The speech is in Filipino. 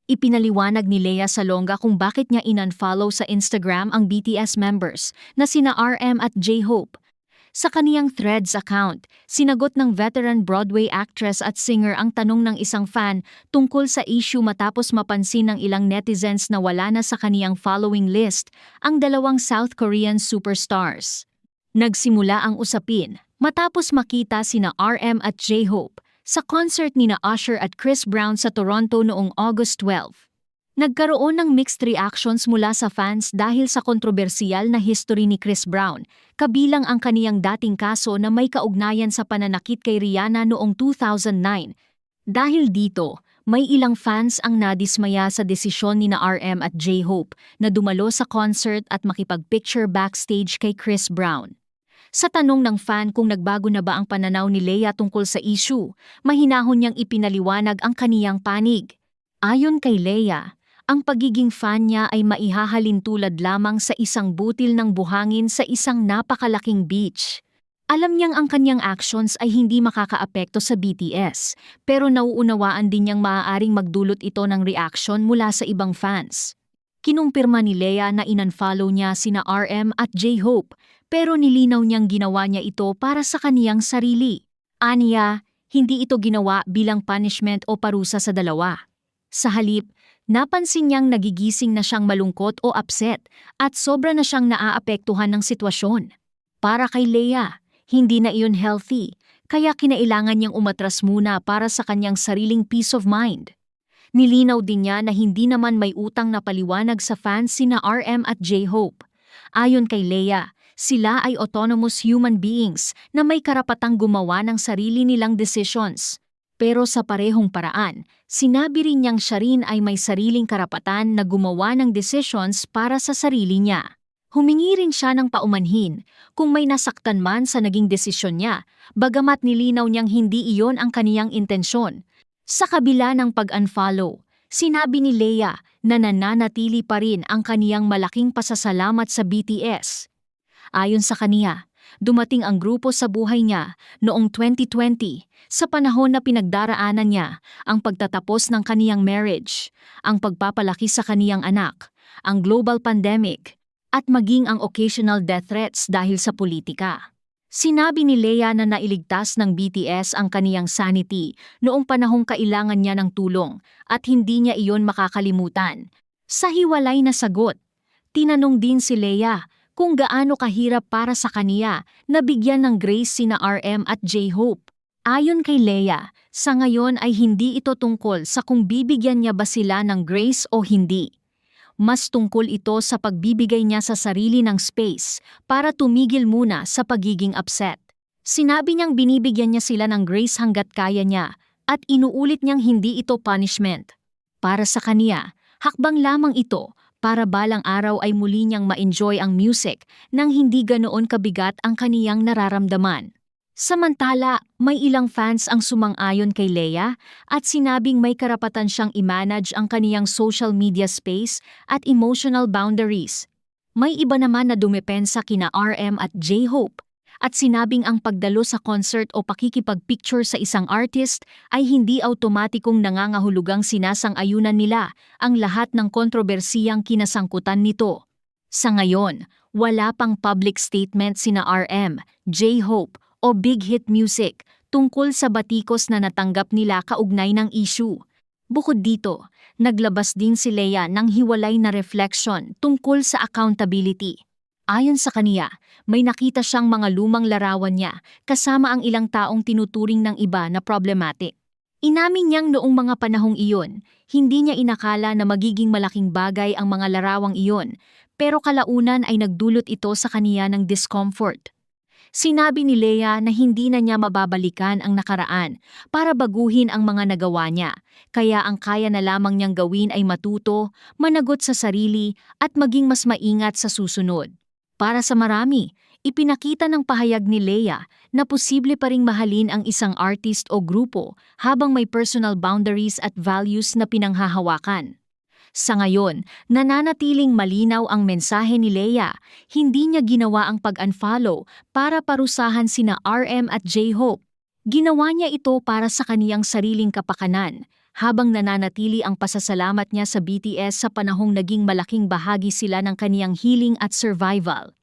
Ipinaliwanag ni Lea Salonga kung bakit niya in-unfollow sa Instagram ang BTS members na sina RM at J-Hope. Sa kaniyang Threads account, sinagot ng veteran Broadway actress at singer ang tanong ng isang fan tungkol sa issue matapos mapansin ng ilang netizens na wala na sa kaniyang following list ang dalawang South Korean superstars. Nagsimula ang usapin matapos makita sina RM at J-Hope sa concert ni na Usher at Chris Brown sa Toronto noong August 12. Nagkaroon ng mixed reactions mula sa fans dahil sa kontrobersiyal na history ni Chris Brown, kabilang ang kaniyang dating kaso na may kaugnayan sa pananakit kay Rihanna noong 2009. Dahil dito, may ilang fans ang nadismaya sa desisyon ni na RM at J-Hope na dumalo sa concert at makipagpicture backstage kay Chris Brown. Sa tanong ng fan kung nagbago na ba ang pananaw ni Lea tungkol sa issue, mahinahon niyang ipinaliwanag ang kaniyang panig. Ayon kay Lea, ang pagiging fan niya ay maihahalin tulad lamang sa isang butil ng buhangin sa isang napakalaking beach. Alam niyang ang kanyang actions ay hindi makakaapekto sa BTS, pero nauunawaan din niyang maaaring magdulot ito ng reaction mula sa ibang fans. Kinumpirma ni Lea na in-unfollow niya sina RM at J-Hope, pero nilinaw niyang ginawa niya ito para sa kaniyang sarili. Aniya, hindi ito ginawa bilang punishment o parusa sa dalawa. Sa halip, napansin niyang nagigising na siyang malungkot o upset at sobra na siyang naaapektuhan ng sitwasyon. Para kay Lea, hindi na iyon healthy, kaya kinailangan niyang umatras muna para sa kanyang sariling peace of mind. Nilinaw din niya na hindi naman may utang na paliwanag sa fans sina RM at J-Hope. Ayon kay Lea, sila ay autonomous human beings na may karapatang gumawa ng sarili nilang decisions. Pero sa parehong paraan, sinabi rin niyang siya rin ay may sariling karapatan na gumawa ng decisions para sa sarili niya. Humingi rin siya ng paumanhin kung may nasaktan man sa naging desisyon niya, bagamat nilinaw niyang hindi iyon ang kaniyang intensyon. Sa kabila ng pag-unfollow, sinabi ni Lea na nananatili pa rin ang kaniyang malaking pasasalamat sa BTS. Ayon sa kaniya, dumating ang grupo sa buhay niya noong 2020 sa panahon na pinagdaraanan niya ang pagtatapos ng kaniyang marriage, ang pagpapalaki sa kaniyang anak, ang global pandemic, at maging ang occasional death threats dahil sa politika. Sinabi ni Lea na nailigtas ng BTS ang kaniyang sanity noong panahong kailangan niya ng tulong at hindi niya iyon makakalimutan. Sa hiwalay na sagot, tinanong din si Lea kung gaano kahirap para sa kaniya na bigyan ng grace sina RM at J-Hope. Ayon kay Lea, sa ngayon ay hindi ito tungkol sa kung bibigyan niya ba sila ng grace o hindi. Mas tungkol ito sa pagbibigay niya sa sarili ng space para tumigil muna sa pagiging upset. Sinabi niyang binibigyan niya sila ng grace hanggat kaya niya at inuulit niyang hindi ito punishment. Para sa kaniya, hakbang lamang ito para balang araw ay muli niyang ma-enjoy ang music nang hindi ganoon kabigat ang kaniyang nararamdaman. Samantala, may ilang fans ang sumang-ayon kay Lea at sinabing may karapatan siyang i-manage ang kaniyang social media space at emotional boundaries. May iba naman na dumepensa kina RM at J-Hope at sinabing ang pagdalo sa concert o pakikipag-picture sa isang artist ay hindi automatikong nangangahulugang sinasang-ayunan nila ang lahat ng kontrobersiyang kinasangkutan nito. Sa ngayon, wala pang public statement sina RM, J-Hope o Big Hit Music tungkol sa batikos na natanggap nila kaugnay ng issue. Bukod dito, naglabas din si Lea ng hiwalay na reflection tungkol sa accountability. Ayon sa kaniya, may nakita siyang mga lumang larawan niya kasama ang ilang taong tinuturing ng iba na problematic. Inamin niyang noong mga panahong iyon, hindi niya inakala na magiging malaking bagay ang mga larawang iyon, pero kalaunan ay nagdulot ito sa kaniya ng discomfort. Sinabi ni Lea na hindi na niya mababalikan ang nakaraan para baguhin ang mga nagawa niya, kaya ang kaya na lamang niyang gawin ay matuto, managot sa sarili at maging mas maingat sa susunod. Para sa marami, ipinakita ng pahayag ni Lea na posible pa ring mahalin ang isang artist o grupo habang may personal boundaries at values na pinanghahawakan. Sa ngayon, nananatiling malinaw ang mensahe ni Lea, hindi niya ginawa ang pag-unfollow para parusahan sina RM at J-Hope. Ginawa niya ito para sa kaniyang sariling kapakanan, habang nananatili ang pasasalamat niya sa BTS sa panahong naging malaking bahagi sila ng kaniyang healing at survival.